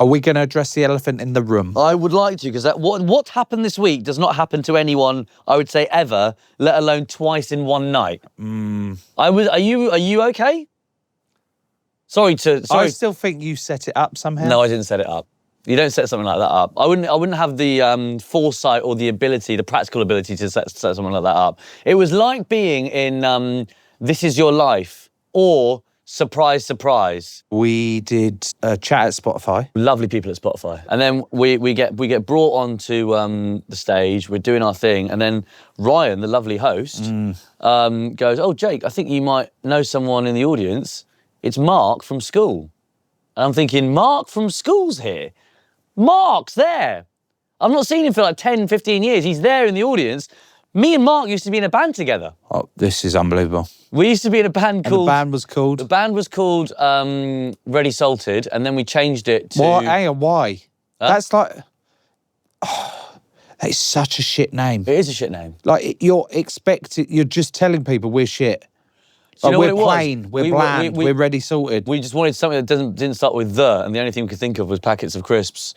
Are we going to address the elephant in the room? I would like to, because what happened this week does not happen to anyone, I would say, ever, let alone twice in one night. Are you okay? Sorry. I still think you set it up somehow. No, I didn't set it up. You don't set something like that up. I wouldn't have the foresight or the ability, the practical ability to set something like that up. It was like being in This Is Your Life or Surprise, Surprise. We did a chat at Spotify. Lovely people at Spotify. And then we get brought onto the stage, we're doing our thing, and then Ryan, the lovely host, goes, "Oh, Jake, I think you might know someone in the audience. It's Mark from school." And I'm thinking, Mark from school's here? Mark's there. I've not seen him for like 10, 15 years. He's there in the audience. Me and Mark used to be in a band together. Oh, this is unbelievable. We used to be in a band called... The band was called? The band was called Ready Salted, and then we changed it to... What? Hang on, why? Huh? That's like... Oh, that is such a shit name. It is a shit name. Like, you're just telling people we're shit. Like, we're plain, we're bland, we're ready sorted. We just wanted something that didn't start with the, and the only thing we could think of was packets of crisps.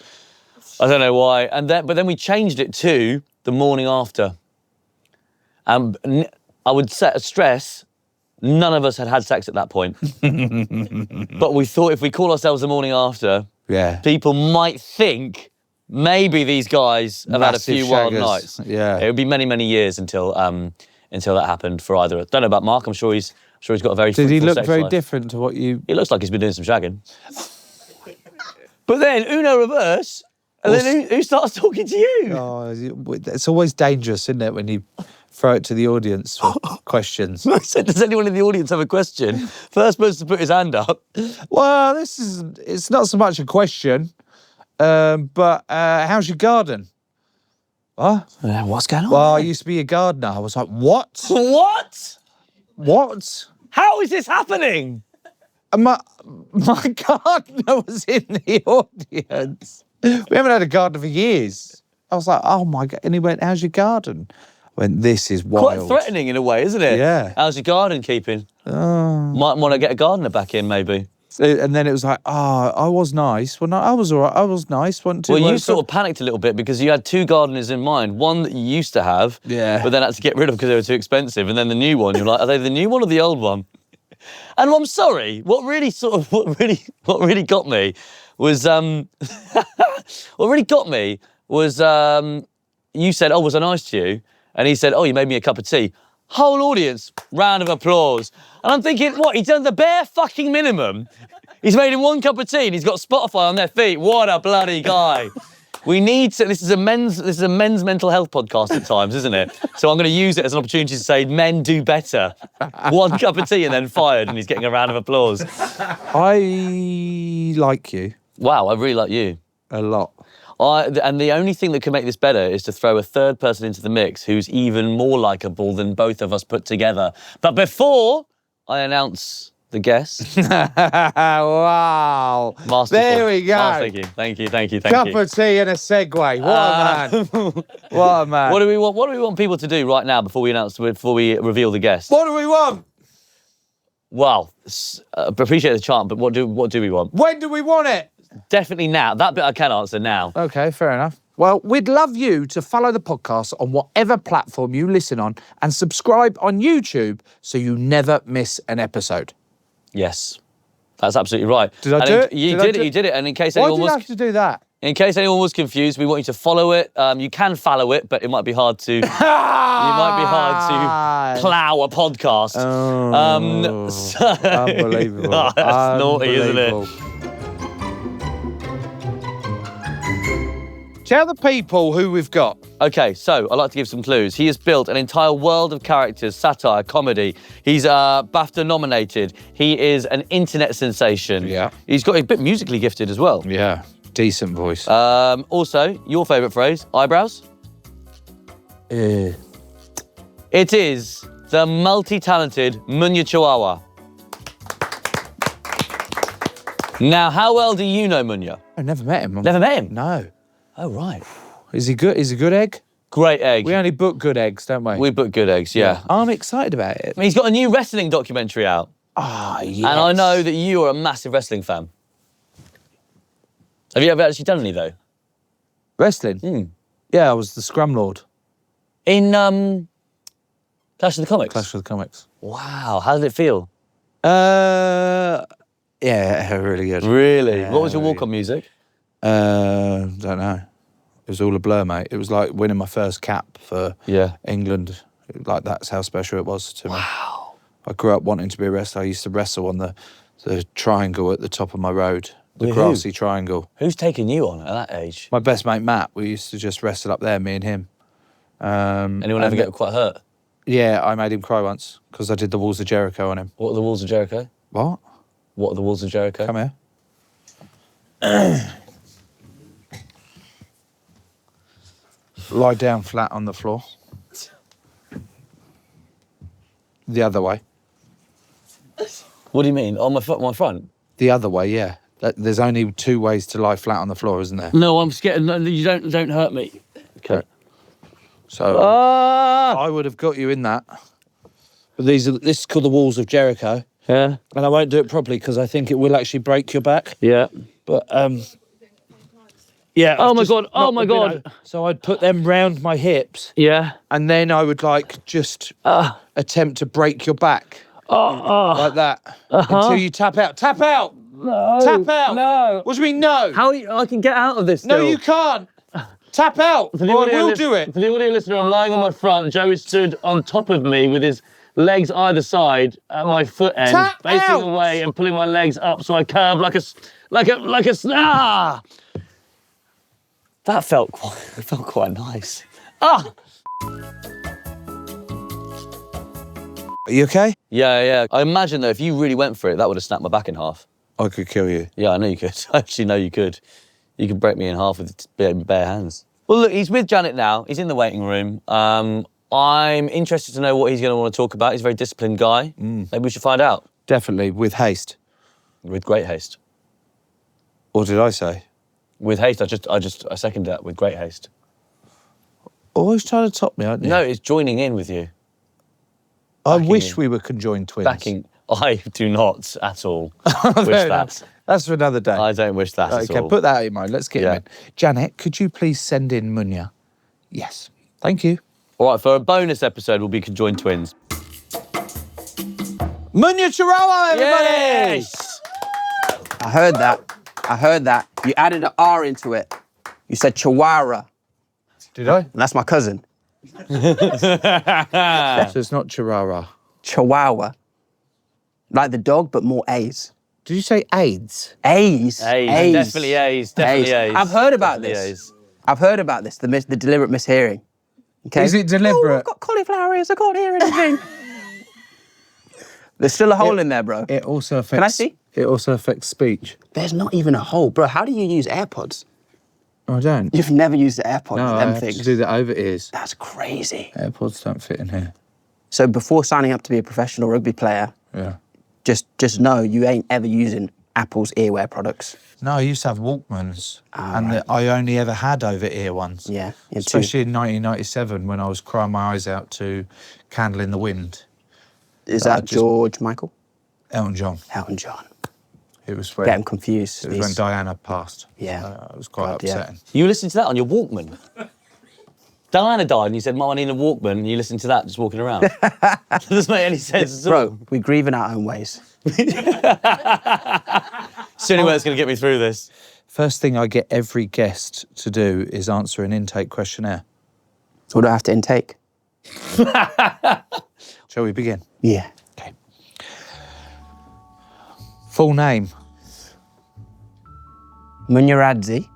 I don't know why. But then we changed it to The Morning After. I would stress, none of us had sex at that point. But we thought if we call ourselves The Morning After, people might think maybe these guys have had a few wild nights. Yeah. It would be many, many years until that happened for either. Don't know about Mark. I'm sure he's got a very Did he look very life. Different to what you... He looks like he's been doing some shagging. But then Uno reverse, and then who starts talking to you? Oh, it's always dangerous, isn't it, when you throw it to the audience for questions. I said, does anyone in the audience have a question? First person to put his hand up. Well, it's not so much a question, but how's your garden? What? What's going on? Well, I used to be a gardener. I was like, what? What? What? How is this happening? My gardener was in the audience. We haven't had a gardener for years. I was like, oh my God. And he went, how's your garden? I went, this is wild. Quite threatening in a way, isn't it? Yeah. How's your garden keeping? Might want to get a gardener back in, maybe. And then it was like, I was nice. Well, no, I was all right. I was nice. Well, you sort of panicked a little bit because you had two gardeners in mind. One that you used to have, but then had to get rid of because they were too expensive. And then the new one, you're like, are they the new one or the old one? And I'm sorry, what really got me was, you said, oh, was I nice to you? And he said, oh, you made me a cup of tea. Whole audience, round of applause. And I'm thinking, what, he's done the bare fucking minimum? He's made him one cup of tea and he's got Spotify on their feet. What a bloody guy. We need to, this is a men's mental health podcast at times, isn't it? So I'm going to use it as an opportunity to say, men do better. One cup of tea and then fired, and he's getting a round of applause. I like you. Wow, I really like you. A lot. And the only thing that can make this better is to throw a third person into the mix who's even more likeable than both of us put together. But before I announce the guest... Wow. Masterful. There we go. Oh, thank you. Cup of tea and a segue. What a man. What a man. What do we want people to do right now before we reveal the guest? What do we want? Well, appreciate the chant, but what do we want? When do we want it? Definitely now. That bit I can answer now. Okay, fair enough. Well, we'd love you to follow the podcast on whatever platform you listen on and subscribe on YouTube so you never miss an episode. Yes, that's absolutely right. Did I do it? You did it. And in case anyone Why did I have to do that? In case anyone was confused, we want you to follow it. You can follow it, but it might be hard to. plow a podcast. Unbelievable. That's naughty, isn't it? Tell the people who we've got. Okay, so I'd like to give some clues. He has built an entire world of characters, satire, comedy. He's BAFTA nominated. He is an internet sensation. Yeah. He's got a bit musically gifted as well. Yeah, decent voice. Also, your favourite phrase, eyebrows? It is the multi-talented Munya Chawawa. Now, how well do you know Munya? I never met him. Never met him? No. Oh, right. Is he good? Is he a good egg? Great egg. We only book good eggs, don't we? We book good eggs, yeah. I'm excited about it. I mean, he's got a new wrestling documentary out. Ah, yes. And I know that you are a massive wrestling fan. Have you ever actually done any, though? Wrestling? Yeah, I was the Scrum Lord. In Clash of the Comics? Clash of the Comics. Wow, how did it feel? Yeah, really good. Really? Yeah, What was your really walk-on music? Don't know. It was all a blur, mate. It was like winning my first cap for England. Like, that's how special it was to me. Wow. I grew up wanting to be a wrestler. I used to wrestle on the triangle at the top of my road, the With grassy who? triangle. Who's taking you on at that age? My best mate, Matt, we used to just wrestle up there, me and him. Anyone ever get quite hurt? Yeah, I made him cry once because I did the Walls of Jericho on him. What are the Walls of Jericho? What? What are the Walls of Jericho? Come here. Lie down flat on the floor. The other way. What do you mean? On my front? The other way, yeah. There's only 2 ways to lie flat on the floor, isn't there? No, I'm scared. No, you don't hurt me. Okay. So I would have got you in that. But this is called the Walls of Jericho. Yeah. And I won't do it properly because I think it will actually break your back. Yeah. But yeah. Oh my God. Oh my God. So I'd put them round my hips. Yeah. And then I would like just attempt to break your back. Like that. Until you tap out. Tap out! No. Tap out! No. What do you mean no? How I can get out of this No, still? you can't. Tap out, or I will do it. For the audio listener, I'm lying on my front. Joe is stood on top of me with his legs either side at my foot end, facing away and pulling my legs up so I curve like a That felt quite nice. Ah! Are you okay? Yeah. I imagine though, if you really went for it, that would have snapped my back in half. I could kill you. Yeah, I know you could. I actually know you could. You could break me in half with bare hands. Well, look, he's with Janet now. He's in the waiting room. I'm interested to know what he's going to want to talk about. He's a very disciplined guy. Maybe we should find out. Definitely, with haste. With great haste. What did I say? With haste, I second that, with great haste. Always trying to top me, aren't you? No, it's joining in with you. I wish we were conjoined twins. I do not at all wish that. That's for another day. I don't wish that at all. Okay, put that in mind. Let's get him in. Janet, could you please send in Munya? Yes. Thank you. All right, for a bonus episode, we'll be conjoined twins. Munya Chawawa, everybody! Yes! I heard that. You added an R into it. You said Chihuahua. Did I? And that's my cousin. So it's not Chihuahua. Chihuahua. Like the dog, but more A's. Did you say AIDS? A's. A's. Definitely A's. Definitely A's. I've heard about Definitely this. A's. I've heard about this, the deliberate mishearing. Okay. Is it deliberate? Oh, I've got cauliflower ears, I can't hear anything. There's still a hole in there, bro. It also affects... Can I see? It also affects speech. There's not even a hole. Bro, how do you use AirPods? I don't. You've never used the AirPods, No, I them have things. to do the over ears. That's crazy. AirPods don't fit in here. So before signing up to be a professional rugby player, Yeah. just know you ain't ever using Apple's earwear products. No, I used to have Walkmans, I only ever had over-ear ones. Yeah. Especially in 1997 when I was crying my eyes out to Candle in the Wind. Is that George Michael? Elton John. Elton John. It was when, Getting confused. it was when Diana passed. Yeah. It was quite God, yeah. upsetting. You listened to that on your Walkman? Diana died and you said, Mum, I need a Walkman, and you listened to that just walking around. That doesn't make any sense at all. Bro, we grieve in our own ways. It's the only way that's going to get me through this. First thing I get every guest to do is answer an intake questionnaire. So what do I have to intake? Shall we begin? Yeah. Okay. Full name? Munyaradzi.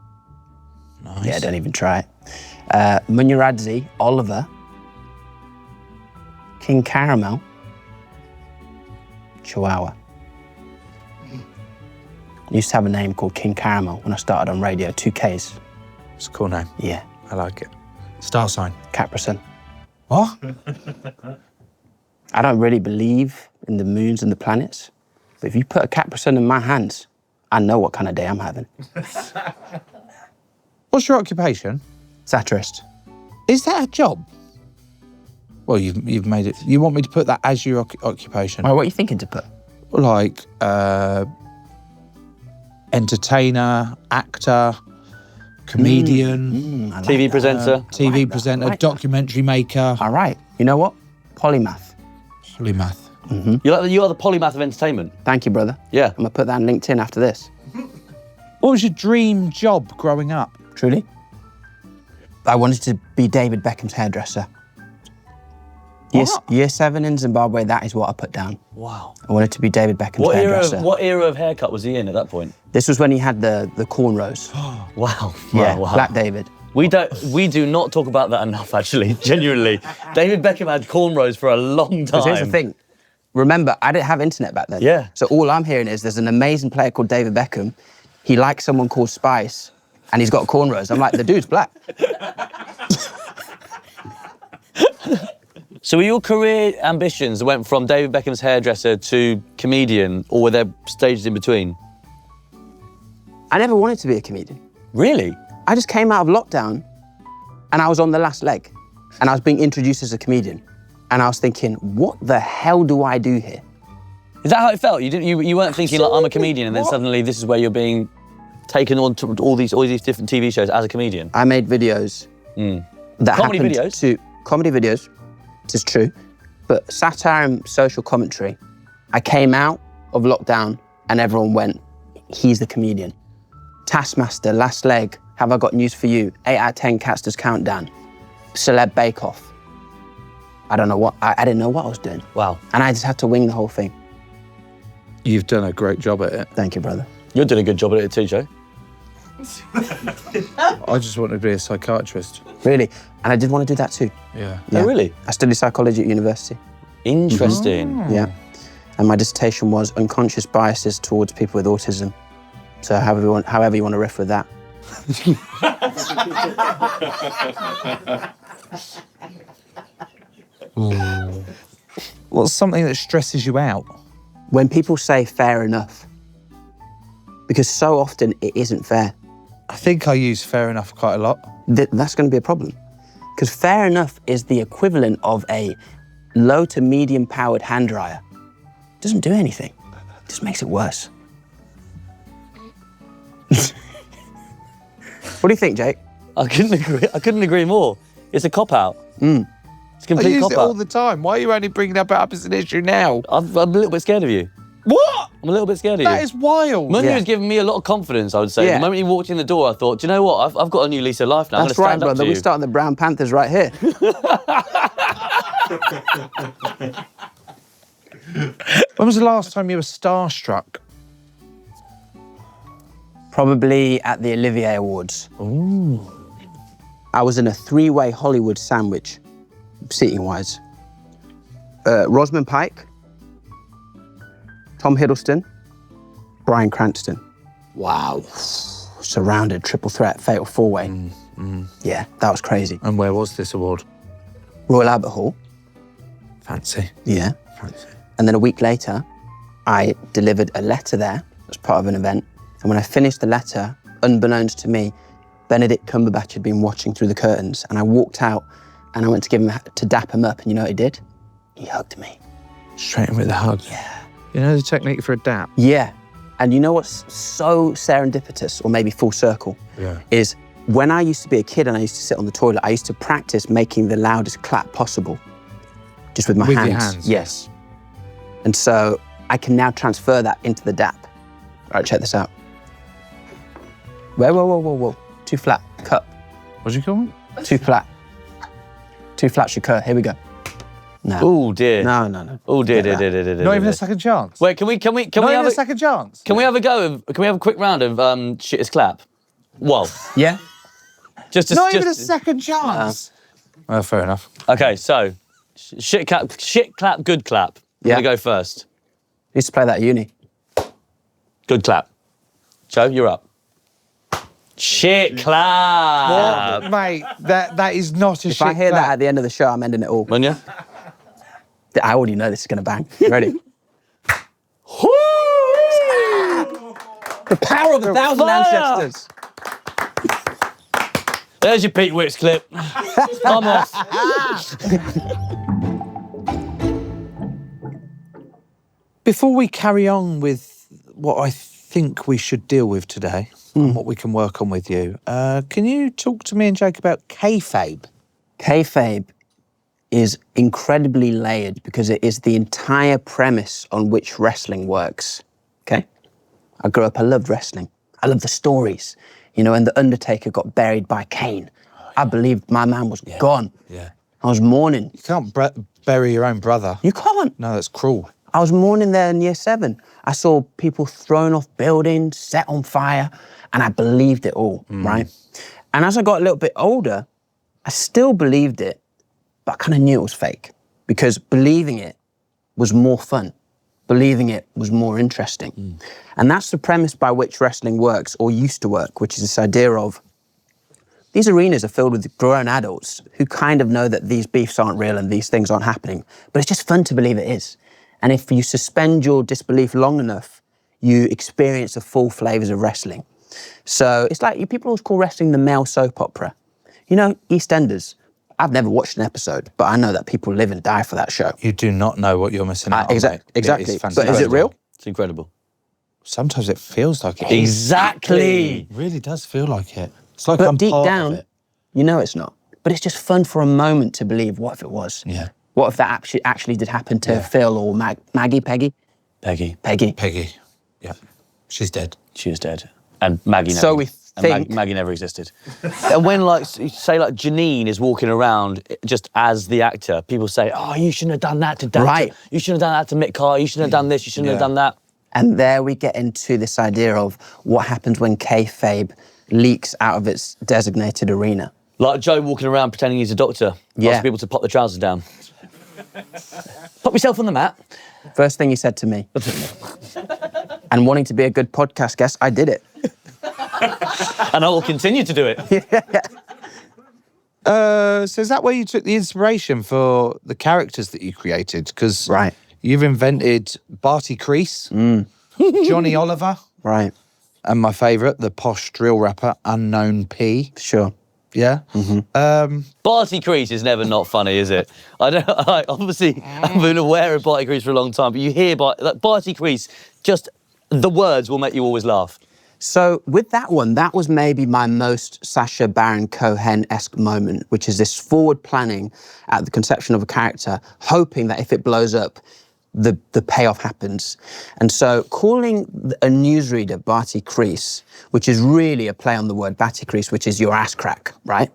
Nice. Yeah, don't even try it. Munyaradzi, Oliver, King Caramel, Chihuahua. I used to have a name called King Caramel when I started on radio, 2Ks. It's a cool name. Yeah, I like it. Star sign? Capricorn. What? I don't really believe in the moons and the planets, but if you put a Capricorn in my hands, I know what kind of day I'm having. What's your occupation? Satirist. Is that a job? Well, you've made it. You want me to put that as your occupation? What are you thinking to put? Like, entertainer, actor, comedian, TV presenter. TV presenter, documentary maker, All right. You know what? Polymath. polymath. You are the polymath of entertainment. Thank you, brother. Yeah. I'm gonna put that on LinkedIn after this. What was your dream job growing up? Truly. I wanted to be David Beckham's hairdresser. Year 7 in Zimbabwe, that is what I put down. Wow. I wanted to be David Beckham's What hairdresser. era of haircut was he in at that point? This was when he had the cornrows. Wow. Yeah, Wow. Black David. We do not talk about that enough, actually, genuinely. David Beckham had cornrows for a long time. Because here's the thing. Remember, I didn't have internet back then. Yeah. So all I'm hearing is there's an amazing player called David Beckham. He likes someone called Spice, and he's got cornrows. I'm like, the dude's black. So were your career ambitions went from David Beckham's hairdresser to comedian, or were there stages in between? I never wanted to be a comedian. Really? I just came out of lockdown, and I was on the last leg, and I was being introduced as a comedian. And I was thinking, what the hell do I do here? Is that how it felt? You weren't thinking like I'm a comedian, and then suddenly this is where you're being taken on to all these different TV shows as a comedian. I made videos that Comedy happened videos? to comedy videos. This is true, but satire and social commentary. I came out of lockdown, and everyone went, "He's the comedian." Taskmaster, Last Leg, Have I Got News for You? 8 out of 10 Casters Countdown, Celeb Bake Off. I don't know what I didn't know what I was doing. Wow. And I just had to wing the whole thing. You've done a great job at it. Thank you, brother. You're doing a good job at it too, Joe. I just want to be a psychiatrist. Really. And I did want to do that too. Yeah. Yeah. Oh, really? I studied psychology at university. Interesting. Yeah. And my dissertation was unconscious biases towards people with autism. So however you want to riff with that. What's something that stresses you out? When people say fair enough, because so often it isn't fair. I think I use fair enough quite a lot. That's going to be a problem. Because fair enough is the equivalent of a low to medium powered hand dryer. It doesn't do anything. It just makes it worse. What do you think, Jake? I couldn't agree more. It's a cop-out. It's a I complete use it all cop-out. the time. Why are you only bringing that up as an issue now? I'm a little bit scared of you. What? I'm a little bit scared of you. That is wild. Munya Yeah. has given me a lot of confidence, I would say. Yeah. The moment you walked in the door, I thought, do you know what? I've got a new lease of life now. That's I'm right, going to stand up brother. to We're you. starting the Brown Panthers right here. When was the last time you were starstruck? Probably at the Olivier Awards. Ooh. I was in a 3-way Hollywood sandwich, seating-wise. Rosamund Pike, Tom Hiddleston, Bryan Cranston. Wow. Surrounded, triple threat, fatal 4-way. Yeah, that was crazy. And where was this award? Royal Albert Hall. Fancy. Yeah. Fancy. And then a week later, I delivered a letter there as part of an event. And when I finished the letter, unbeknownst to me, Benedict Cumberbatch had been watching through the curtains, and I walked out and I went to dap him up, and you know what he did? He hugged me. Straight in with a hug. Yeah. You know the technique for a dap? Yeah. And you know what's so serendipitous, or maybe full circle, Yeah. is when I used to be a kid and I used to sit on the toilet, I used to practice making the loudest clap possible, just with my With hands. your hands? Yes. And so I can now transfer that into the dap. All right, check this out. Whoa. Too flat, cut. What do you call it? Too flat. Too flat should cut. Here we go. No. Oh dear. No. Oh dear, Get dear, that. dear. Not even a second chance. Wait, can we Not have even a a second chance. Can we have a go of? Can we have a quick round of shittest clap? Whoa. Yeah? Just Not even a second chance. Well, fair enough. Okay, so shit clap, good clap. I'm Yeah. gonna go first. I used to play that at uni. Good clap. Joe, you're up. Shit clap. What? Mate, that is not a If shit I hear clap. that at the end of the show, I'm ending it all. Munya? I already know this is going to bang. Ready? The power of 1,000 Fire! ancestors. There's your Pete Wicks clip. I'm off. Before we carry on with what I think we should deal with today and what we can work on with you. Can you talk to me and Jake about kayfabe? Kayfabe is incredibly layered because it is the entire premise on which wrestling works, okay? I grew up, I loved wrestling. I loved the stories. You know, when The Undertaker got buried by Kane, I believed my man was gone. Yeah. I was mourning. You can't bury your own brother. You can't. No, that's cruel. I was mourning there in year 7. I saw people thrown off buildings, set on fire, and I believed it all, right? And as I got a little bit older, I still believed it, but I kind of knew it was fake because believing it was more fun. Believing it was more interesting. And that's the premise by which wrestling works, or used to work, which is this idea of these arenas are filled with grown adults who kind of know that these beefs aren't real and these things aren't happening, but it's just fun to believe it is. And if you suspend your disbelief long enough, you experience the full flavours of wrestling. So it's like, people always call wrestling the male soap opera. You know, EastEnders. I've never watched an episode, but I know that people live and die for that show. You do not know what you're missing out on, mate. Exactly. It is But is it real? It's incredible. Sometimes it feels like it. Exactly. It really does feel like it. It's like But I'm deep part down, of it. you know it's not. But it's just fun for a moment to believe, what if it was? Yeah. What if that actually did happen to Phil or Maggie, Peggy? Peggy. Peggy. Yeah. She's dead. She was dead. And Maggie never. So we think... Maggie never existed. And when, like, say, like, Janine is walking around just as the actor, people say, oh, you shouldn't have done that to Dan. Right. You shouldn't have done that to Mick Carr. You shouldn't have done this. You shouldn't have done that. And there we get into this idea of what happens when kayfabe leaks out of its designated arena. Like Joe walking around pretending he's a doctor. Yeah. Asking people to pop the trousers down. Pop yourself on the mat. First thing he said to me. And wanting to be a good podcast guest, I did it. And I will continue to do it. So is that where you took the inspiration for the characters that you created? Because you've invented Barty Crease, Johnny Oliver, and my favourite, the posh drill rapper, Unknown P. Sure. Yeah? Barty Crease is never not funny, is it? Obviously, I've been aware of Barty Crease for a long time, but you hear Barty Crease, just the words will make you always laugh. So with that one, that was maybe my most Sacha Baron Cohen-esque moment, which is this forward planning at the conception of a character, hoping that if it blows up, the payoff happens. And so calling a newsreader Barty Crease, which is really a play on the word Batty Crease, which is your ass crack, right?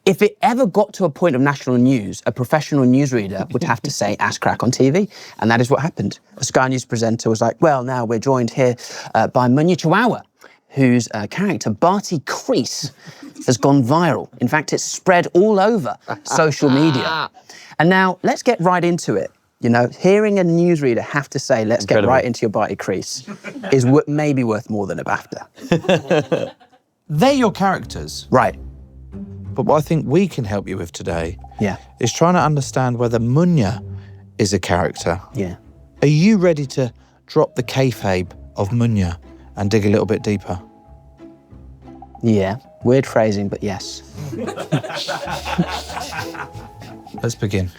If it ever got to a point of national news, a professional newsreader would have to say ass crack on TV. And that is what happened. A Sky News presenter was like, well, now we're joined here by Munya Chawawa, whose character, Barty Crease, has gone viral. In fact, it's spread all over social media. And now let's get right into it. You know, hearing a newsreader have to say, let's get right into your Barty Crease, is maybe worth more than a BAFTA. They're your characters. Right. But what I think we can help you with today is trying to understand whether Munya is a character. Yeah. Are you ready to drop the kayfabe of Munya and dig a little bit deeper? Yeah. Weird phrasing, but yes. Let's begin.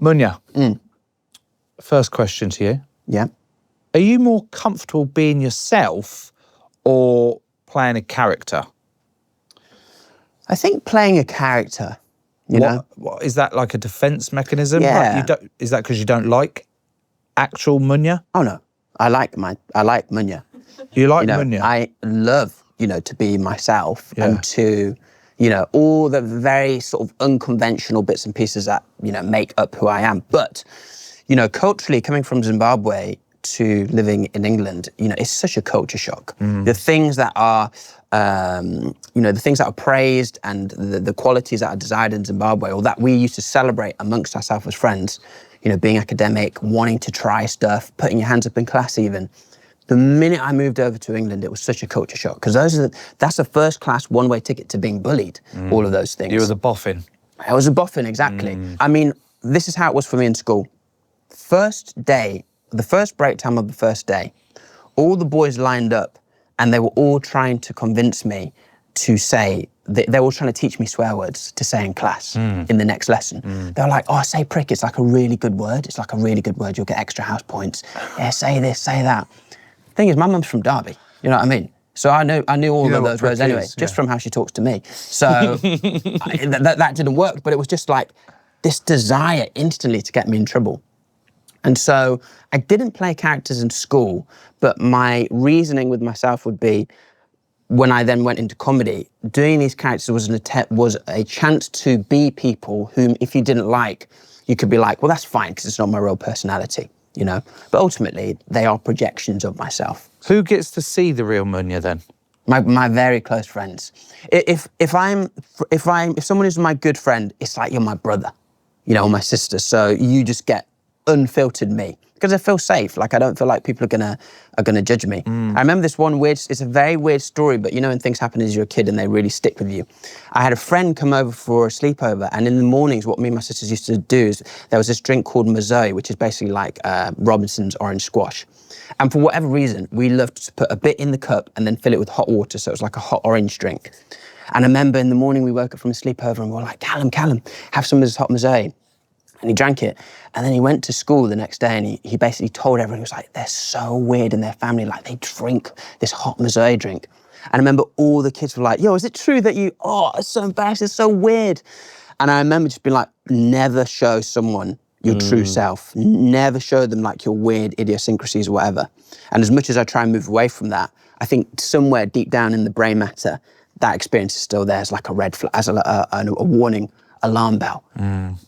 Munya, first question to you. Yeah. Are you more comfortable being yourself or playing a character? I think playing a character, you know. What, is that like a defense mechanism? Yeah. Like is that because you don't like actual Munya? Oh no, I like Munya. You like Munya? I love, to be myself and to, all the very sort of unconventional bits and pieces that, make up who I am. But, culturally, coming from Zimbabwe to living in England, it's such a culture shock. The things that are, the things that are praised and the qualities that are desired in Zimbabwe, or that we used to celebrate amongst ourselves as friends, being academic, wanting to try stuff, putting your hands up in class even. The minute I moved over to England, it was such a culture shock, because that's a first class one-way ticket to being bullied, all of those things. You were a boffin. I was a boffin, exactly. I mean, this is how it was for me in school. First day, the first break time of the first day, all the boys lined up and they were all trying to convince me to say they were trying to teach me swear words to say in class in the next lesson. They were like, oh, say prick, it's like a really good word. It's like a really good word, you'll get extra house points. Yeah, say this, say that. Thing is, my mum's from Derby, you know what I mean? So I knew all of those words anyway, just from how she talks to me. So that didn't work, but it was just like this desire instantly to get me in trouble. And so I didn't play characters in school, but my reasoning with myself would be, when I then went into comedy, doing these characters was a chance to be people whom, if you didn't like, you could be like, well, that's fine, because it's not my real personality, you know? But ultimately, they are projections of myself. Who gets to see the real Munya then? My very close friends. If someone is my good friend, it's like you're my brother, you know, or my sister. So you just get unfiltered me, because I feel safe. Like, I don't feel like people are gonna judge me. I remember this one it's a very weird story, but you know when things happen as you're a kid and they really stick with you. I had a friend come over for a sleepover, and in the mornings, what me and my sisters used to do is, there was this drink called Mazoe, which is basically like Robinson's orange squash. And for whatever reason, we loved to put a bit in the cup and then fill it with hot water, so it was like a hot orange drink. And I remember in the morning, we woke up from a sleepover and we were like, Callum, have some of this hot Mazoe. And he drank it. And then he went to school the next day, and he basically told everyone, he was like, they're so weird in their family, like they drink this hot Mazoe drink. And I remember all the kids were like, yo, is it true that it's so embarrassing, it's so weird. And I remember just being like, never show someone your true self. Never show them like your weird idiosyncrasies or whatever. And as much as I try and move away from that, I think somewhere deep down in the brain matter, that experience is still there as like a red flag, as a warning alarm bell.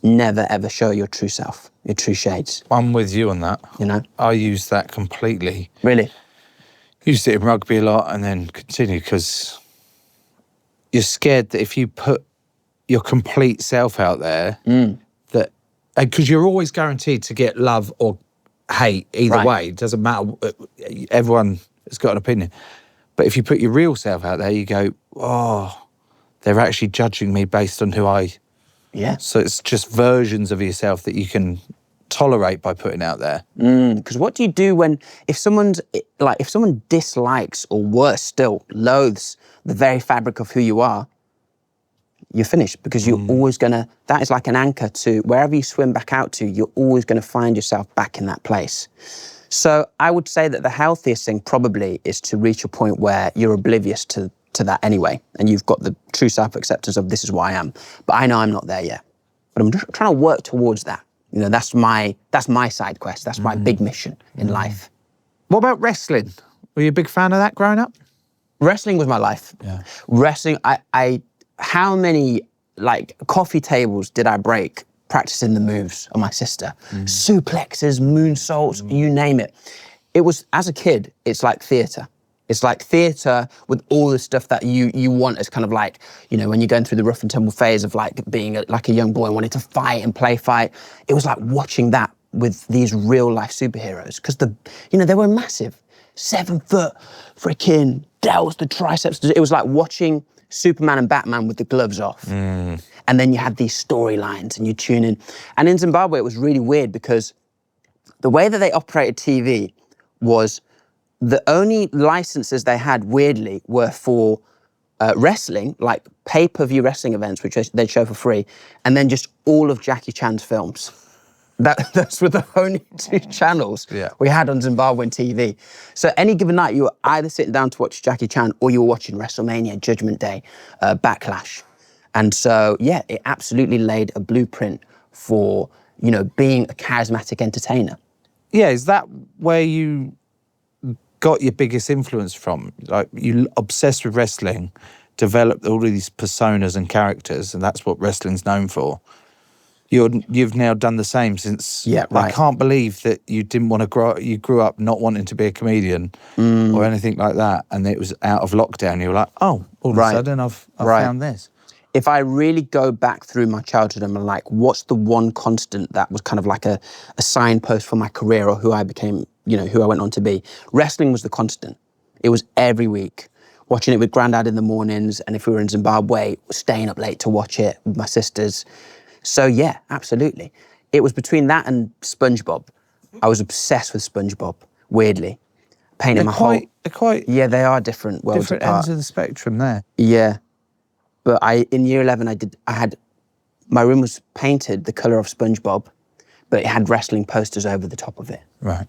Never ever show your true self, your true shades. I'm with you on that. You know? I use that completely. Really? Used it in rugby a lot and then continue, because you're scared that if you put your complete self out there, because you're always guaranteed to get love or hate either way. It doesn't matter. Everyone has got an opinion. But if you put your real self out there, you go, oh, they're actually judging me based on who I... Yeah. So it's just versions of yourself that you can tolerate by putting out there. Because what do you do if someone dislikes, or worse still, loathes the very fabric of who you are? You're finished, because you're always that is like an anchor to wherever you swim back out to, you're always gonna find yourself back in that place. So I would say that the healthiest thing probably is to reach a point where you're oblivious to that anyway, and you've got the true self-acceptance of, this is what I am. But I know I'm not there yet. But I'm just trying to work towards that. You know, that's my side quest. That's my big mission in life. What about wrestling? Were you a big fan of that growing up? Wrestling was my life. Yeah. Wrestling, how many like coffee tables did I break practicing the moves of my sister? Suplexes, moonsaults, you name it. It was, as a kid, it's like theatre. It's like theatre with all the stuff that you want as kind of like, you know, when you're going through the rough and tumble phase of like being like a young boy and wanting to fight and play fight. It was like watching that with these real life superheroes, because they were massive. 7 foot, freaking delts, the triceps. It was like watching Superman and Batman with the gloves off. And then you had these storylines and you tune in. And in Zimbabwe, it was really weird, because the way that they operated TV was, the only licenses they had, weirdly, were for wrestling, like pay-per-view wrestling events, which they'd show for free, and then just all of Jackie Chan's films. Those were the only 2 channels we had on Zimbabwean TV. So any given night, you were either sitting down to watch Jackie Chan, or you were watching WrestleMania, Judgment Day, Backlash. And so, yeah, it absolutely laid a blueprint for, you know, being a charismatic entertainer. Yeah, is that where you got your biggest influence from? Like, you obsessed with wrestling, developed all of these personas and characters, and that's what wrestling's known for. You've now done the same since. Yeah, right. I can't believe that you didn't want to grow. You grew up not wanting to be a comedian or anything like that, and it was out of lockdown. You were like, oh, all of a sudden I've found this. If I really go back through my childhood and I'm like, what's the one constant that was kind of like a signpost for my career or who I became, you know, who I went on to be? Wrestling was the constant. It was every week. Watching it with Grandad in the mornings, and if we were in Zimbabwe, staying up late to watch it with my sisters. So yeah, absolutely. It was between that and SpongeBob. I was obsessed with SpongeBob, weirdly. Painting my whole... They're quite... Yeah, they are different worlds different apart. ends of the spectrum there. Yeah. But in year 11, my room was painted the colour of SpongeBob, but it had wrestling posters over the top of it. Right.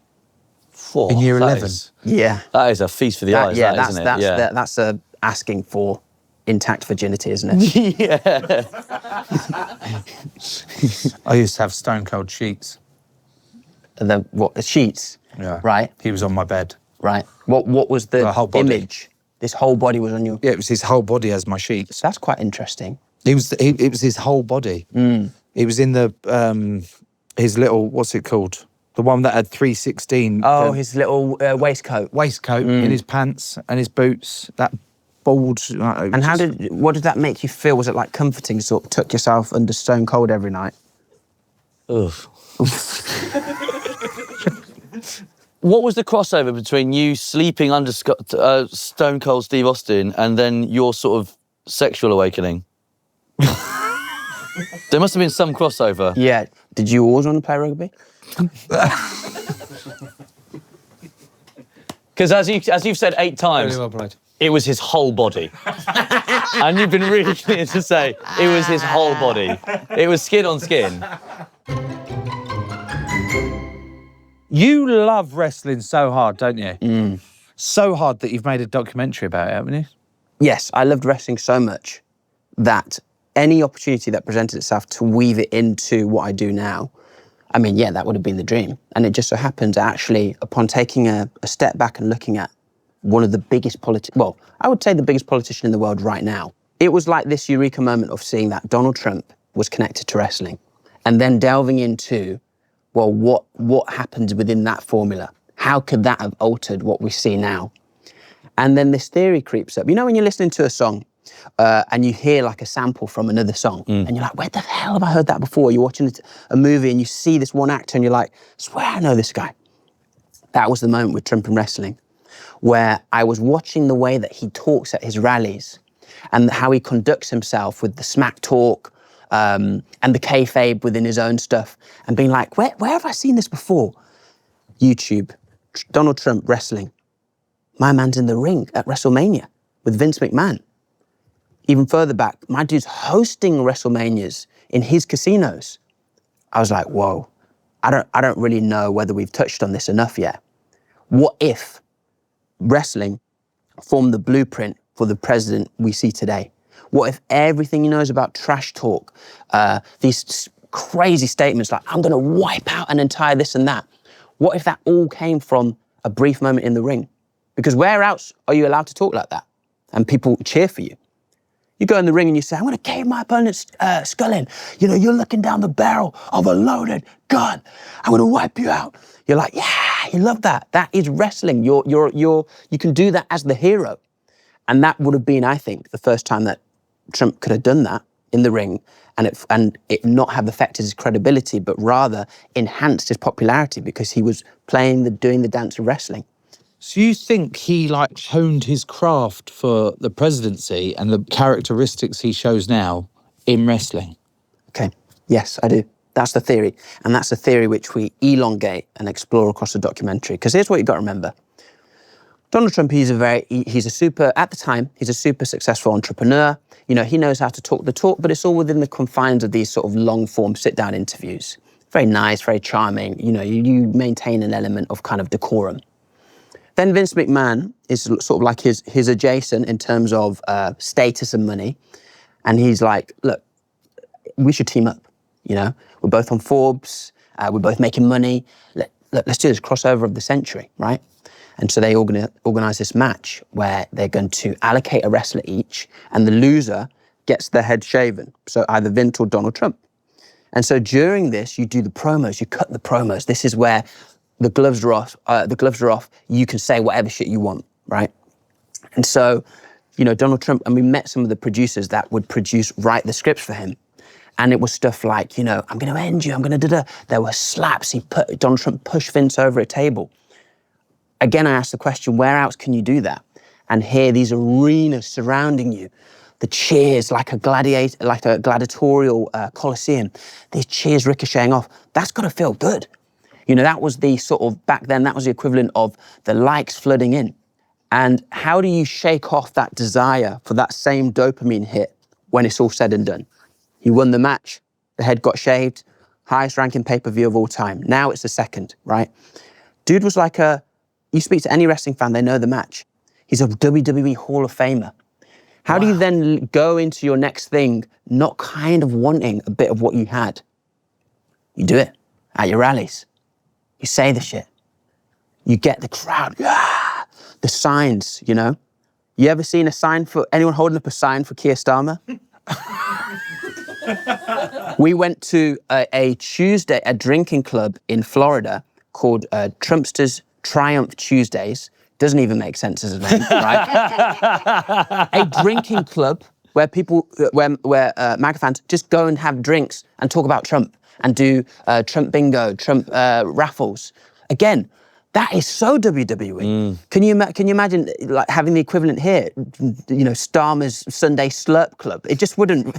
Whoa, In year 11? Yeah. That is a feast for the eyes, isn't it? That's asking for intact virginity, isn't it? Yeah. I used to have stone cold sheets. The sheets? Yeah. Right. He was on my bed. Right. What was the whole body. image? This whole body was on your... Yeah, it was his whole body as my sheets. That's quite interesting. It was his whole body. It was in the his little, what's it called? The one that had 316. Oh, his little waistcoat. Waistcoat in his pants and his boots. That bald. And what did that make you feel? Was it like comforting, sort of tuck yourself under stone cold every night? Oof. What was the crossover between you sleeping under Stone Cold Steve Austin and then your sort of sexual awakening? There must have been some crossover. Yeah. Did you always want to play rugby? Because as you've said 8 times, Really well played. it was his whole body. And you've been really clear to say it was his whole body. It was skin on skin. You love wrestling so hard, don't you? So hard that you've made a documentary about it, haven't you? Yes, I loved wrestling so much that any opportunity that presented itself to weave it into what I do now, I mean, yeah, that would have been the dream. And it just so happens, actually, upon taking a step back and looking at one of the biggest I would say the biggest politician in the world right now, it was like this eureka moment of seeing that Donald Trump was connected to wrestling and then delving into, well, what happened within that formula? How could that have altered what we see now? And then this theory creeps up. You know when you're listening to a song and you hear like a sample from another song and you're like, where the hell have I heard that before? You're watching a movie and you see this one actor and you're like, I swear I know this guy. That was the moment with Trump and wrestling, where I was watching the way that he talks at his rallies and how he conducts himself with the smack talk and the kayfabe within his own stuff and being like, where have I seen this before? YouTube, Donald Trump wrestling. My man's in the ring at WrestleMania with Vince McMahon. Even further back, my dude's hosting WrestleManias in his casinos. I was like, whoa, I don't really know whether we've touched on this enough yet. What if wrestling formed the blueprint for the president we see today? What if everything he knows about trash talk, these crazy statements like, I'm gonna wipe out an entire this and that, what if that all came from a brief moment in the ring? Because where else are you allowed to talk like that? And people cheer for you. You go in the ring and you say, I'm gonna cave my opponent's skull in. You know, you're looking down the barrel of a loaded gun. I'm gonna wipe you out. You're like, yeah, you love that. That is wrestling. You can do that as the hero. And that would have been, I think, the first time that Trump could have done that in the ring and it not have affected his credibility, but rather enhanced his popularity because he was doing the dance of wrestling. So you think he like honed his craft for the presidency and the characteristics he shows now in wrestling? Okay. Yes, I do. That's the theory. And that's the theory which we elongate and explore across the documentary. Because here's what you've got to remember. Donald Trump, he's a super successful entrepreneur. You know, he knows how to talk the talk, but it's all within the confines of these sort of long form sit down interviews. Very nice, very charming. You know, you maintain an element of kind of decorum. Then Vince McMahon is sort of like his adjacent in terms of status and money. And he's like, look, we should team up, you know? We're both on Forbes, we're both making money. Let's do this crossover of the century, right? And so they organize this match where they're going to allocate a wrestler each and the loser gets their head shaven. So either Vince or Donald Trump. And so during this, you do the promos, you cut the promos. This is where the gloves are off, you can say whatever shit you want, right? And so, you know, Donald Trump, and we met some of the producers that would write the scripts for him. And it was stuff like, you know, I'm gonna end you, I'm gonna da-da. There were slaps, Donald Trump pushed Vince over a table. Again, I asked the question, where else can you do that? And here, these arenas surrounding you, the cheers like a gladiatorial coliseum, these cheers ricocheting off, that's gotta feel good. You know, that was the sort of, back then, that was the equivalent of the likes flooding in. And how do you shake off that desire for that same dopamine hit when it's all said and done. He won the match, the head got shaved, highest ranking pay-per-view of all time. Now it's the second, right? Dude was like you speak to any wrestling fan, they know the match. He's a WWE Hall of Famer. How do you then go into your next thing not kind of wanting a bit of what you had? You do it at your rallies. You say the shit. You get the crowd, the signs, you know? You ever seen anyone holding up a sign for Keir Starmer? We went to a Tuesday, a drinking club in Florida called Trumpsters Triumph Tuesdays. Doesn't even make sense as a name, right? A drinking club where MAGA fans just go and have drinks and talk about Trump and do Trump bingo, Trump raffles. Again, that is so WWE. Can you imagine like having the equivalent here? You know, Starmer's Sunday Slurp Club. It just wouldn't.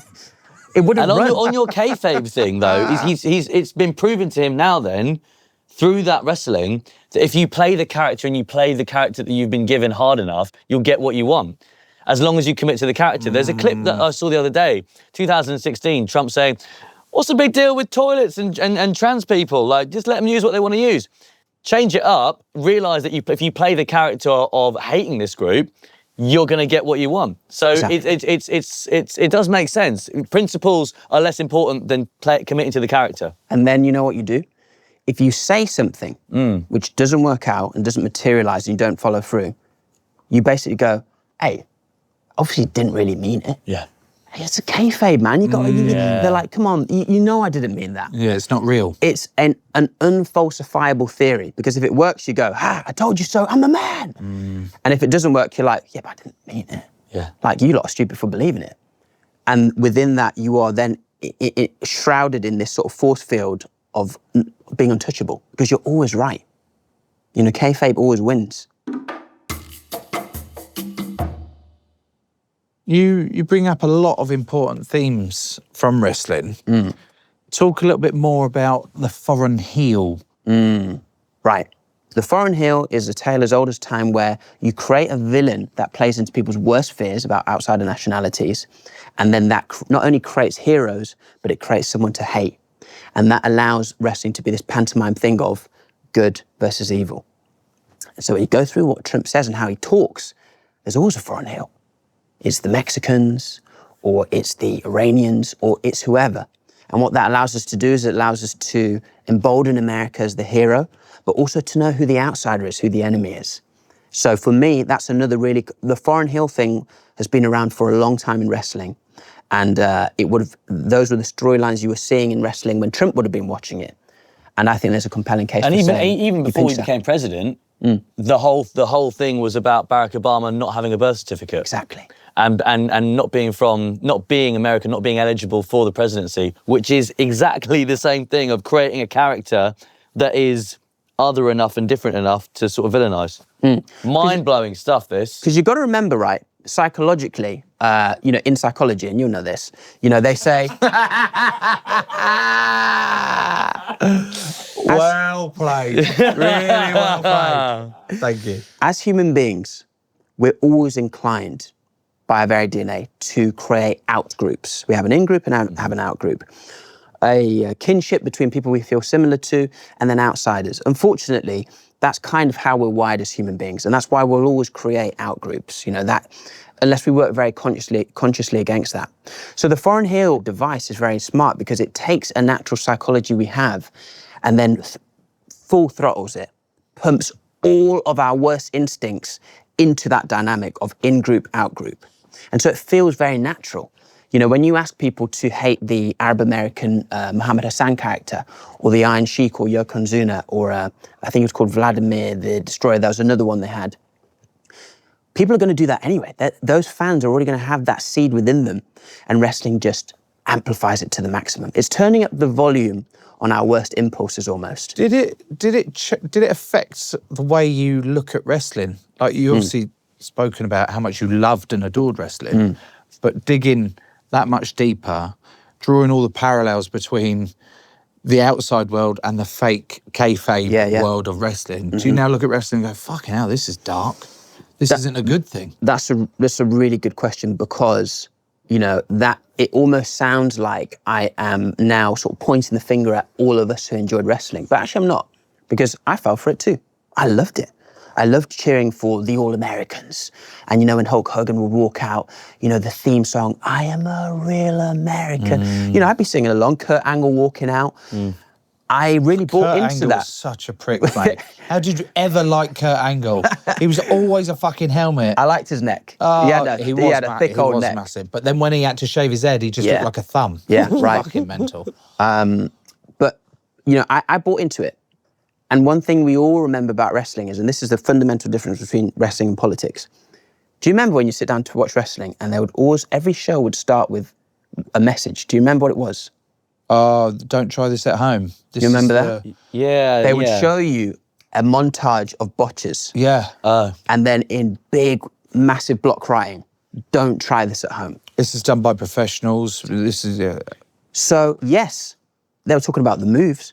It wouldn't. And run. on your kayfabe thing though, it's been proven to him now then, through that wrestling, that if you play the character and you play the character that you've been given hard enough, you'll get what you want. As long as you commit to the character. There's a clip that I saw the other day, 2016, Trump saying, "What's the big deal with toilets and trans people? Like, just let them use what they want to use." Change it up, realise that if you play the character of hating this group, you're going to get what you want. So exactly. It does make sense. Principles are less important than committing to the character. And then you know what you do? If you say something which doesn't work out and doesn't materialise and you don't follow through, you basically go, hey, obviously didn't really mean it. Yeah. Hey, it's a kayfabe, man. They're like, come on, you know I didn't mean that. Yeah, it's not real. It's an unfalsifiable theory, because if it works, you go, I told you so, I'm the man. And if it doesn't work, you're like, yeah, but I didn't mean it. Yeah. Like, you lot are stupid for believing it. And within that, you are then shrouded in this sort of force field of being untouchable, because you're always right. You know, kayfabe always wins. You bring up a lot of important themes from wrestling. Talk a little bit more about the foreign heel. Right. The foreign heel is a tale as old as time, where you create a villain that plays into people's worst fears about outsider nationalities, and then that not only creates heroes, but it creates someone to hate. And that allows wrestling to be this pantomime thing of good versus evil. So when you go through what Trump says and how he talks, there's always a foreign heel. It's the Mexicans, or it's the Iranians, or it's whoever. And what that allows us to do is it allows us to embolden America as the hero, but also to know who the outsider is, who the enemy is. So for me, that's another the foreign heel thing has been around for a long time in wrestling. And those were the storylines you were seeing in wrestling when Trump would have been watching it. And I think there's a compelling case. And even before he became president, the whole thing was about Barack Obama not having a birth certificate. Exactly. And not being American, not being eligible for the presidency, which is exactly the same thing of creating a character that is other enough and different enough to sort of villainize. Mind-blowing stuff, this. Because you've got to remember, right, psychologically, in psychology, and you'll know this, they say... Well played. Really well played. Thank you. As human beings, we're always inclined by our very DNA to create out-groups. We have an in-group and have an out-group. A kinship between people we feel similar to, and then outsiders. Unfortunately, that's kind of how we're wired as human beings, and that's why we'll always create out-groups, unless we work very consciously against that. So the foreign heel device is very smart, because it takes a natural psychology we have and then full throttles it, pumps all of our worst instincts into that dynamic of in-group, out-group. And so it feels very natural. When you ask people to hate the Arab-American Muhammad Hassan character, or the Iron Sheik, or Yokozuna, or I think it was called Vladimir the Destroyer, that was another one they had. People are going to do that anyway. Those fans are already going to have that seed within them, and wrestling just amplifies it to the maximum. It's turning up the volume on our worst impulses almost. Did it affect the way you look at wrestling? Like, you obviously spoken about how much you loved and adored wrestling, but digging that much deeper, drawing all the parallels between the outside world and the fake kayfabe world of wrestling. Do you now look at wrestling and go, fucking hell, this is dark. This isn't a good thing? That's a really good question, because, that it almost sounds like I am now sort of pointing the finger at all of us who enjoyed wrestling. But actually I'm not, because I fell for it too. I loved it. I loved cheering for the All-Americans. And you know, when Hulk Hogan would walk out, you know, the theme song, I am a real American. You know, I'd be singing along, Kurt Angle walking out. I really bought into Angle that. Was such a prick, mate. How did you ever like Kurt Angle? He was always a fucking helmet. I liked his neck. Oh, he had a thick old neck. Massive. But then when he had to shave his head, he just looked like a thumb. Yeah, right. Fucking mental. But, you know, I bought into it. And one thing we all remember about wrestling is, and this is the fundamental difference between wrestling and politics. Do you remember when you sit down to watch wrestling and they would always, every show would start with a message? Do you remember what it was? Don't try this at home. Do you remember that? Yeah. They would show you a montage of botches. Yeah. And then in big, massive block writing, don't try this at home. This is done by professionals. This is... So, yes, they were talking about the moves,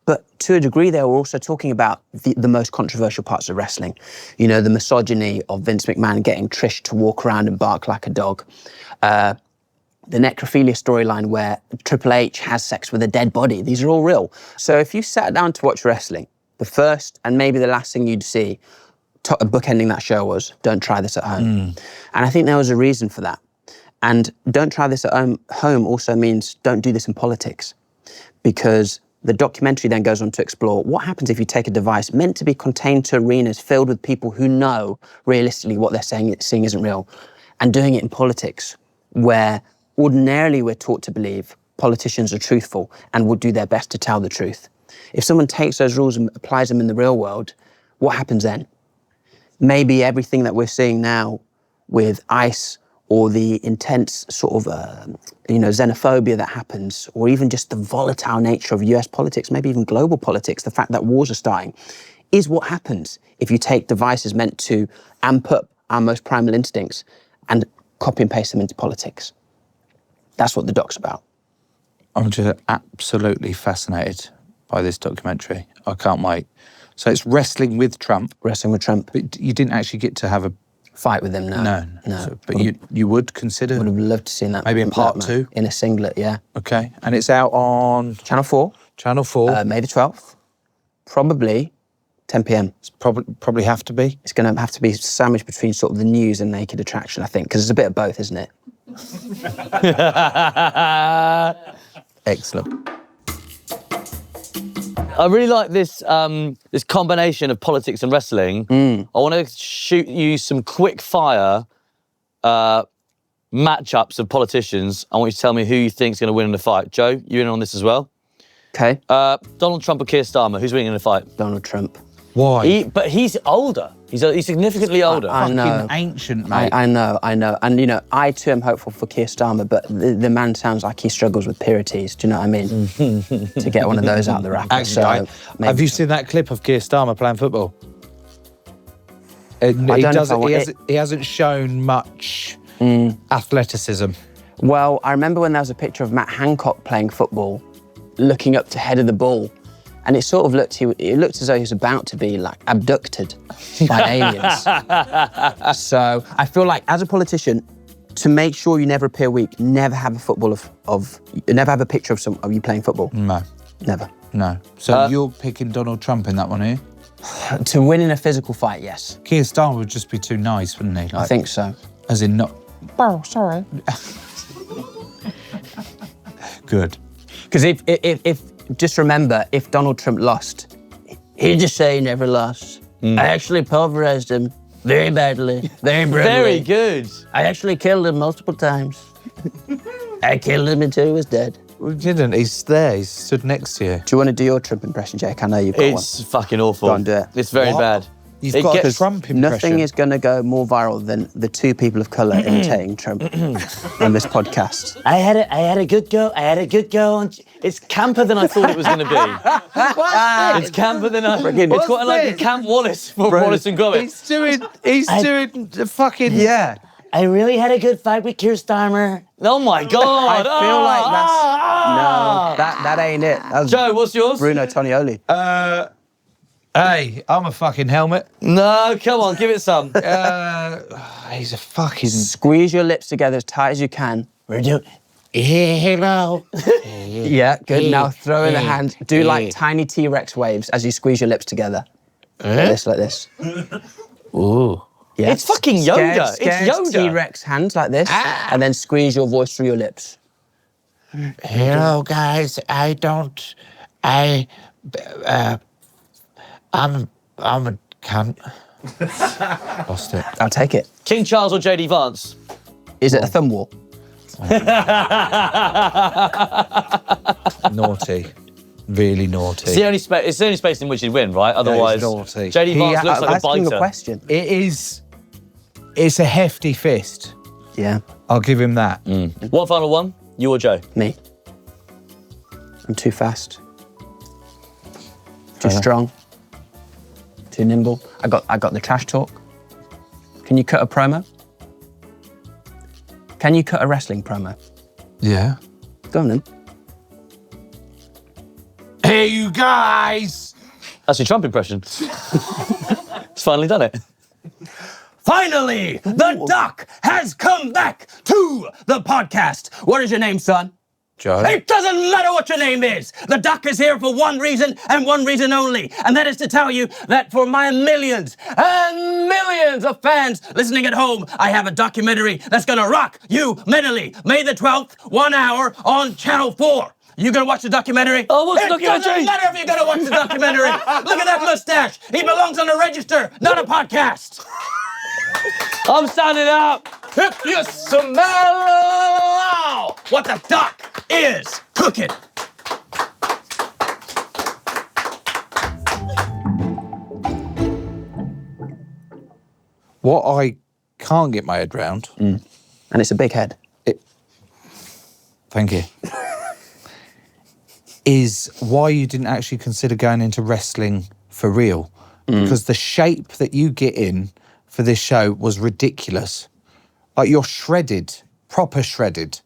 but to a degree, they were also talking about the most controversial parts of wrestling. You know, the misogyny of Vince McMahon getting Trish to walk around and bark like a dog. The necrophilia storyline where Triple H has sex with a dead body. These are all real. So if you sat down to watch wrestling, the first and maybe the last thing you'd see bookending that show was, don't try this at home. And I think there was a reason for that. And don't try this at home also means don't do this in politics, because the documentary then goes on to explore what happens if you take a device meant to be contained to arenas filled with people who know realistically what they're seeing isn't real, and doing it in politics, where ordinarily we're taught to believe politicians are truthful and will do their best to tell the truth. If someone takes those rules and applies them in the real world, what happens then? Maybe everything that we're seeing now with ICE, or the intense sort of, xenophobia that happens, or even just the volatile nature of US politics, maybe even global politics, the fact that wars are starting, is what happens if you take devices meant to amp up our most primal instincts and copy and paste them into politics. That's what the doc's about. I'm just absolutely fascinated by this documentary. I can't wait. So it's wrestling with Trump. Wrestling with Trump. But you didn't actually get to have a fight with him, no. No. So, but you would consider... Would have loved to see that. Maybe in part 2? In a singlet, yeah. Okay. And it's out on... Channel 4. Channel 4. May the 12th. Probably 10 p.m. It's probably have to be. It's going to have to be sandwiched between sort of the news and Naked Attraction, I think, because it's a bit of both, isn't it? Excellent. I really like this this combination of politics and wrestling. I want to shoot you some quick fire matchups of politicians. I want you to tell me who you think's going to win in the fight. Joe, you in on this as well? Okay. Donald Trump or Keir Starmer? Who's winning in the fight? Donald Trump. Why? But he's older. He's significantly older. I know. Fucking ancient, mate. I know. And, you know, I too am hopeful for Keir Starmer, but the man sounds like he struggles with pirities, do you know what I mean? To get one of those out of the wrapper. Actually, have you seen that clip of Keir Starmer playing football? He hasn't shown much athleticism. Well, I remember when there was a picture of Matt Hancock playing football, looking up to head of the ball, and it sort of looked as though he was about to be like abducted by aliens. So I feel like as a politician, to make sure you never appear weak, never have a never have a picture of you playing football. No. Never. No. So you're picking Donald Trump in that one, are you? To win in a physical fight, yes. Keir Starmer would just be too nice, wouldn't he? Like, I think so. As in not... Oh, sorry. Good. Because if just remember, if Donald Trump lost, he'd just say he never lost. I actually pulverized him very badly, very brutally. Very good. I actually killed him multiple times. I killed him until he was dead. We didn't. He's there. He's stood next to you. Do you want to do your Trump impression, Jake? I know you've got one. It's fucking awful. Go on, do it. It's very bad. You've got a Trump impression. Nothing is going to go more viral than the two people of colour imitating Trump on this podcast. I had a good go. It's camper than I thought it was going to be. It's camper than I... It's quite like a Camp Wallace for Wallace and Gromit. He's doing the fucking... Yeah. I really had a good fight with Keir Starmer. Oh my God. I feel like that's... No, that ain't it. That's Joe, what's yours? Bruno Tonioli. Hey, I'm a fucking helmet. No, come on, give it some. He's a fucking... Squeeze your lips together as tight as you can. We're doing... Hello. Yeah, good. Now throw in the hand. Do like tiny T-Rex waves as you squeeze your lips together. Like this. Ooh. Yeah. It's fucking Yoda. Scared It's Yoda. T-Rex hands like this, and then squeeze your voice through your lips. Hello, guys. I'm a cunt. Lost it. I'll take it. King Charles or JD Vance? Is it a thumb war? Naughty. Really naughty. It's the only space in which he'd win, right? Otherwise, naughty. JD Vance looks like a asking biter. a question. It's a hefty fist. Yeah. I'll give him that. One final one, you or Joe? Me. I'm too fast. Too strong. Too nimble. I got the trash talk. Can you cut a promo? Can you cut a wrestling promo? Yeah. Go on then. Hey, you guys! That's your Trump impression. It's finally done it. Finally, the Duck has come back to the podcast. What is your name, son? Joe. It doesn't matter what your name is. The Duck is here for one reason and one reason only. And that is to tell you that for my millions and millions of fans listening at home, I have a documentary that's gonna rock you mentally. May the 12th, 1 hour on Channel 4. You gonna watch the documentary? Oh, what's the It doesn't documentary? matter if you're gonna watch the documentary. Look at that mustache. He belongs on the register, not a podcast. I'm standing up. If you smell what the Duck is cooking. What I can't get my head round. And it's a big head. Thank you. Is why you didn't actually consider going into wrestling for real. Because the shape that you get in for this show was ridiculous. Like, you're shredded, proper shredded.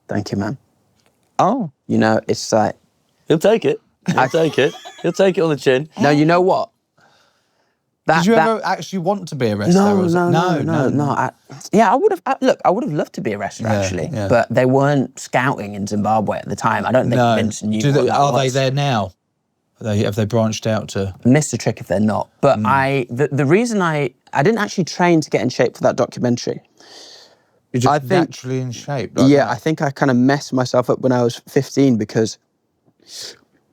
Thank you, man. Oh. You know, it's like... He'll take it. He'll take it. He'll take it on the chin. No, you know what? Did you ever actually want to be a wrestler? No. Yeah, I would have. Look, I would have loved to be a wrestler actually, but they weren't scouting in Zimbabwe at the time. I don't think Vince knew. Are they there now? Have they branched out to? Missed the trick if they're not. But the reason I didn't actually train to get in shape for that documentary. You're just naturally in shape. I think I kind of messed myself up when I was 15 because.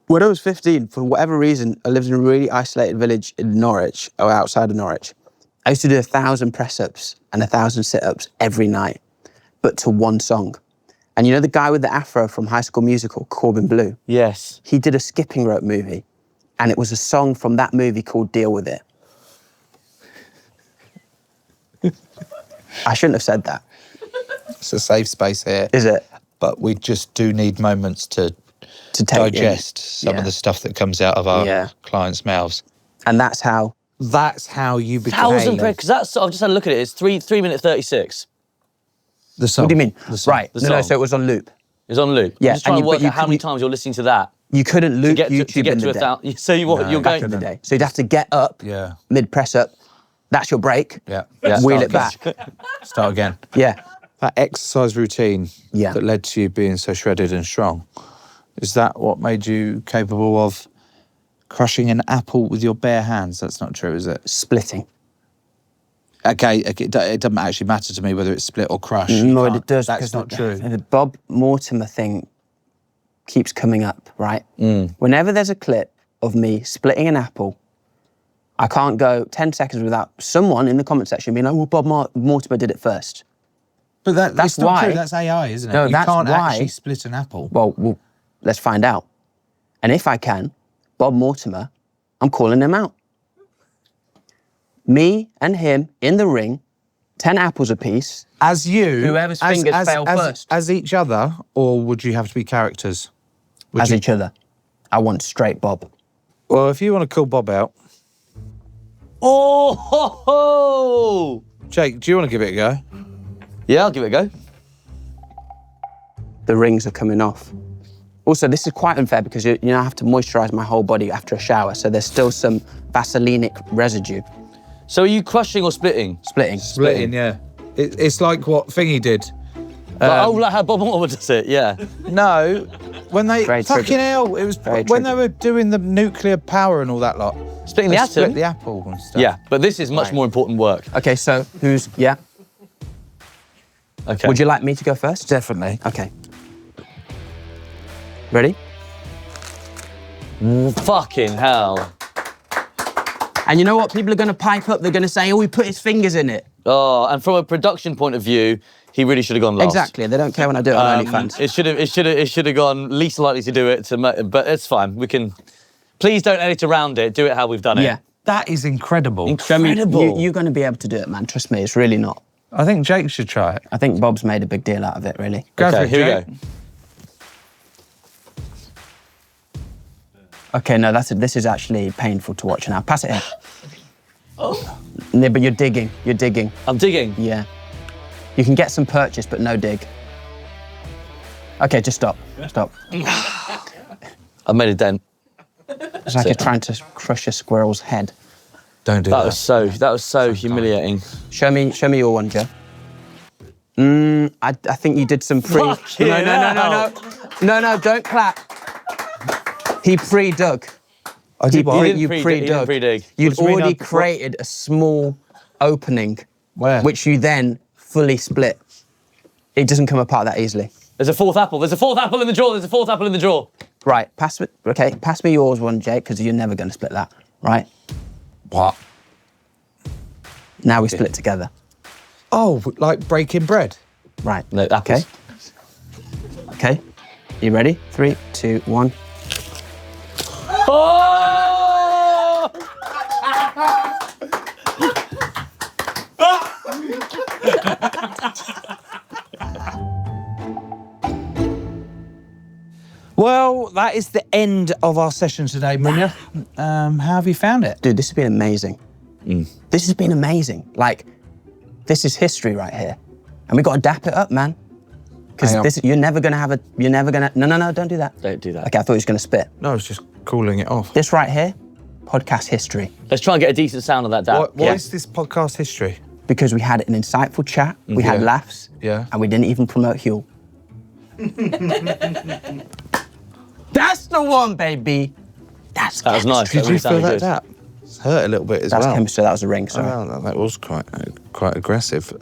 When I was 15, for whatever reason, I lived in a really isolated village in Norwich, or outside of Norwich. I used to do 1,000 press-ups and 1,000 sit-ups every night, but to one song. And you know the guy with the afro from High School Musical, Corbin Blue? Yes. He did a skipping rope movie, and it was a song from that movie called Deal With It. I shouldn't have said that. It's a safe space here. Is it? But we just do need moments to digest some of the stuff that comes out of our clients' mouths. And that's how you became... 1,000 because that's... I've just had a look at it. It's 3 minutes 36. The song. What do you mean? The song. Right. No, so it was on loop. It's on loop. Yeah. I'm just trying to work out how many times you're listening to that. You couldn't loop YouTube in the day. 1,000. So you're going... Back in the day. So you'd have to get up, mid-press up. That's your break. Yeah. Wheel it back. Start again. Yeah. That exercise routine that led to you being so shredded and strong, is that what made you capable of crushing an apple with your bare hands? That's not true, is it? Splitting. Okay, it doesn't actually matter to me whether it's split or crushed. No, it does. That's not true. The Bob Mortimer thing keeps coming up, right? Whenever there's a clip of me splitting an apple, I can't go 10 seconds without someone in the comment section being like, well, Bob Mortimer did it first. But that's not why. true. That's AI, isn't it? No, you that's can't why. actually split an apple. Well, let's find out. And if I can, Bob Mortimer, I'm calling him out. Me and him in the ring, 10 apples apiece. As you? Whoever's fingers fail first. As each other, or would you have to be characters? As each other. I want straight Bob. Well, if you want to call Bob out... Oh, ho, ho! Jake, do you want to give it a go? Yeah, I'll give it a go. The rings are coming off. Also, this is quite unfair because you know I have to moisturise my whole body after a shower, so there's still some Vaselinic residue. So are you crushing or splitting? Splitting. Splitting, yeah. It's like what Thingy did. Like how Bob Mortimer does it, yeah. No, when they Very fucking triggered. hell, it was Very when they triggered. were doing the nuclear power and all that lot. Splitting They the split atom? the apple and stuff. Yeah, but this is much Right. more important work. Okay, so yeah? Okay. Would you like me to go first? Definitely. Okay. Ready? Fucking hell. And you know what? People are going to pipe up. They're going to say, oh, he put his fingers in it. Oh, and from a production point of view, he really should have gone last. Exactly. They don't care when I do it on OnlyFans. It should have gone least likely to do it, but it's fine. We can. Please don't edit around it. Do it how we've done it. Yeah. That is incredible. Incredible. You're going to be able to do it, man. Trust me, it's really not. I think Jake should try it. I think Bob's made a big deal out of it, really. Go for Okay, it, here Jake. we go. Okay, no, this is actually painful to watch now. Pass it here. Oh. No, but you're digging. You're digging. I'm digging. Yeah. You can get some purchase, but no dig. Okay, just stop. Stop. I've made a dent. It's like you're trying to crush a squirrel's head. Don't do That that. was so humiliating. Show me your one, Joe. I think you did some pre. Fucking No, don't clap. He pre-dug. I did what? He didn't You pre-dig, he pre-dug. didn't pre-dig. You'd What do you mean already I- created a small opening, Where? which you then fully split. It doesn't come apart that easily. There's a fourth apple. There's a fourth apple in the drawer. There's a fourth apple in the drawer. Right, pass me yours one, Jake, because you're never going to split that, right? What? Now we split together. Oh, like breaking bread. Right. No, apples. Okay. You ready? 3, 2, 1. Oh! Well, that is the end of our session today, Munya. How have you found it? Dude, this has been amazing. This has been amazing. Like, this is history right here. And we got to dap it up, man. Hang on. Because you're never going to have No, don't do that. Don't do that. Okay, I thought he was going to spit. No, I was just calling it off. This right here, podcast history. Let's try and get a decent sound on that, Dad. What is this podcast history? Because we had an insightful chat, we had Yeah. laughs, Yeah. and we didn't even promote Huel. That's the one, baby. That was nice. Did really you feel sounded that good. tap? It's hurt a little bit as That's well. chemistry, that was a ring, sorry. Well, that was quite aggressive.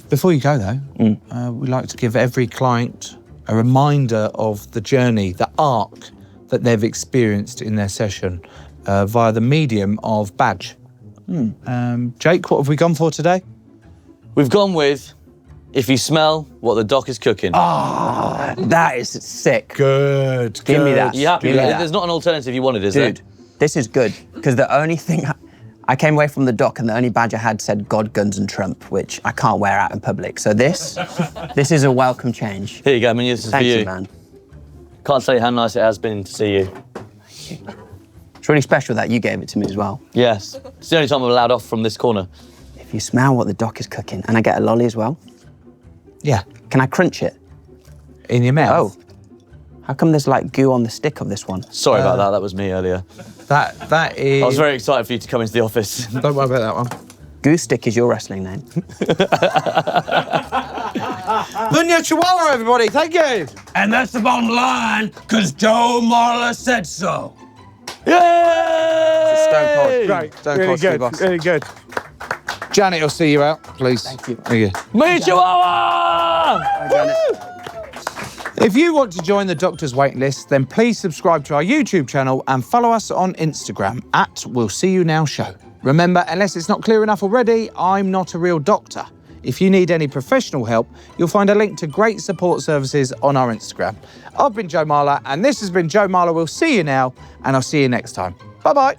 Before you go, though, we like to give every client a reminder of the journey, the arc that they've experienced in their session via the medium of badge. Jake, what have we gone for today? We've gone with, if you smell what the doc is cooking. That is sick. Good. Give me that. You happy Give with me that? that. There's not an alternative you wanted, is Dude, there? this is good, because the only thing... I came away from the doc and the only badge I had said God, guns and Trump, which I can't wear out in public. So this is a welcome change. Here you go, Munya, this is Thank for you. you, man. Can't tell you how nice it has been to see you. It's really special that you gave it to me as well. Yes. It's the only time I'm allowed off from this corner. If you smell what the doc is cooking, and I get a lolly as well, Yeah. can I crunch it? In your mouth. Oh. How come there's like goo on the stick of this one? Sorry about that. That was me earlier. That is... I was very excited for you to come into the office. Don't worry about that one. Goose Stick is your wrestling name. Munya Chawawa, everybody. Thank you. And that's the bottom line, because Joe Marler said so. Yay! Stone Cold. Great. Stone Cold Steve Austin. Really good. Janet will see you out, please. Thank you. Thank you. Munya Chawawa! Hi, Janet. If you want to join the doctor's waiting list, then please subscribe to our YouTube channel and follow us on Instagram at We'll See You Now Show. Remember, unless it's not clear enough already, I'm not a real doctor. If you need any professional help, you'll find a link to great support services on our Instagram. I've been Joe Marler, and this has been Joe Marler. We'll see you now, and I'll see you next time. Bye-bye.